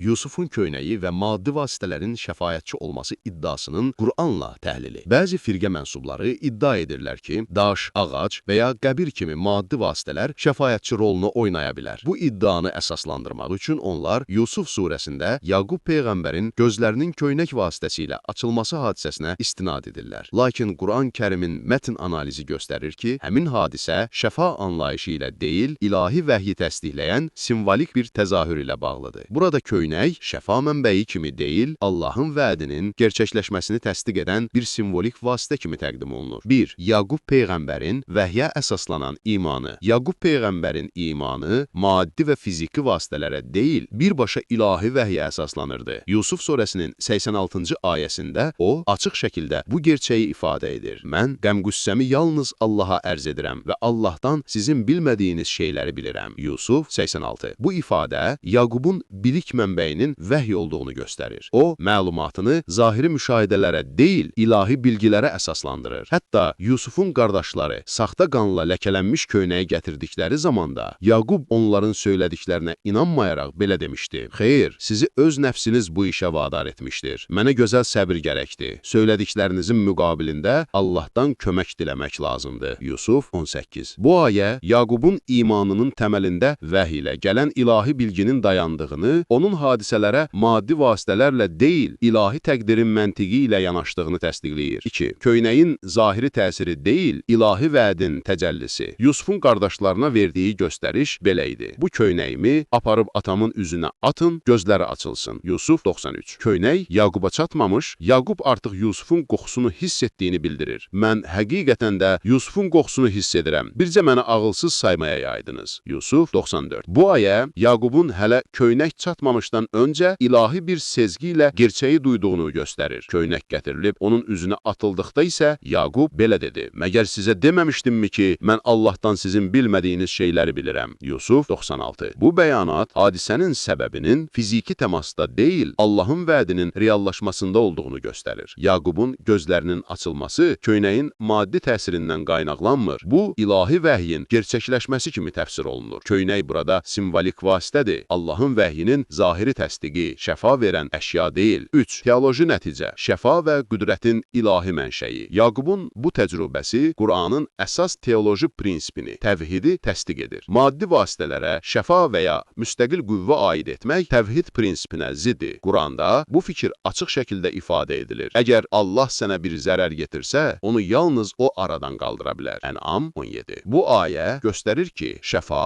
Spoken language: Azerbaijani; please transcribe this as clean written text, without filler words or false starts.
Yusufun köynəyi və maddi vasitələrin şəfaətçi olması iddiasının Qur'anla təhlili. Bəzi firqə mənsubları iddia edirlər ki, daş, ağac və ya qəbir kimi maddi vasitələr şəfaətçi rolunu oynaya bilər. Bu iddianı əsaslandırmaq üçün onlar Yusuf surəsində Yaqub peyğəmbərin gözlərinin köynək vasitəsilə açılması hadisəsinə istinad edirlər. Lakin Quran-Kərimin mətn analizi göstərir ki, həmin hadisə şəfa anlayışı ilə deyil, ilahi vəhyi təsdiqləyən simvolik bir təzahür ilə bağlıdır. Burada köynək şəfa mənbəyi kimi deyil, Allahın vədinin gerçəkləşməsini təsdiq edən bir simvolik vasitə kimi təqdim olunur. 1. Yaqub peyğəmbərin vəhyə əsaslanan imanı. Yaqub peyğəmbərin imanı maddi və fiziki vasitələrə deyil, birbaşa ilahi vəhyə əsaslanırdı. Yusuf surəsinin 86-cı ayəsində o, açıq şəkildə bu gerçəyi ifadə edir. Mən qəm-qüssəmi yalnız Allaha ərz edirəm və Allahdan sizin bilmədiyiniz şeyləri bilirəm. Yusuf 86. Bu ifadə Yaqubun bilik mənbəyinin vəhy olduğunu göstərir. O, məlumatını zahiri müşahidələrə deyil, ilahi bilgilərə əsaslandırır. Hətta Yusufun qardaşları saxta qanla ləkələnmiş köynəyi gətirdikləri zamanda Yaqub onların söylədiklərinə inanmayaraq belə demişdi. Xeyr, sizi öz nəfsiniz bu işə vadar etmişdir. Mənə gözəl səbir gərəkdir. Söylədiklərinizin müqabilində Allahdan kömək diləmək lazımdır. Yusuf 18. Bu ayə Yaqubun imanının təməlində vəhy ilə gələn ilahi bilginin dayandığını, onun hadisələrə maddi vasitələrlə deyil, ilahi təqdirin məntiqi ilə yanaşdığını təsdiqləyir. 2. Köynəyin zahiri təsiri deyil, ilahi vədin təcəllisi. Yusufun qardaşlarına verdiyi göstəriş belə idi. Bu köynəyimi aparıb atamın üzünə atın, gözləri açılsın. Yusuf 93. Köynək Yaquba çatmamış, Yaqub artıq Yusufun qoxusunu hiss etdiyini bildirir. Mən həqiqətən də Yusufun qoxusunu hiss edirəm. Bircə məni ağılsız saymaya yaydınız. Yusuf 94. Bu ayə Yaqubun hələ köynək çatmamışdan öncə ilahi bir sezgi ilə gerçəyi duyduğunu göstərir. Köynək gətirilib onun üzünə atıldıqda isə Yaqub belə dedi. Məgər sizə deməmişdimmi ki, mən Allahdan sizin bilmədiyiniz şeyləri bilirəm. Yusuf 96. Bu bəyanat hadisənin səbəbinin fiziki təmasda deyil, Allahın vədinin reallaşmasında olduğunu göstərir. Yaqubun gözlərinin açılması köynəyin maddi təsirindən qaynaqlanmır. Bu, ilahi vəhyin gerçəkləşməsi kimi təfsir olunur. Köynək burada simvolik vasitədir. Allahın vəhyinin zahiri təsdiqi, şəfa verən əşya deyil. 3. Teoloji nəticə, şəfa və qüdrətin ilahi mənşəyi. Yaqubun bu təcrübəsi Qur'anın əsas teoloji prinsipini, təvhidi təsdiq edir. Maddi vasitələrə şəfa və ya müstəqil qüvvə aid etmək təvhid prinsipinə ziddir. Qur'anda bu fikir açıq şəkildə ifadə edilir. Əgər Allah sənə bir zərər getirsə, onu yalnız o aradan qaldıra bilər. Ən'am 17. Bu ayə göstərir ki, şəfa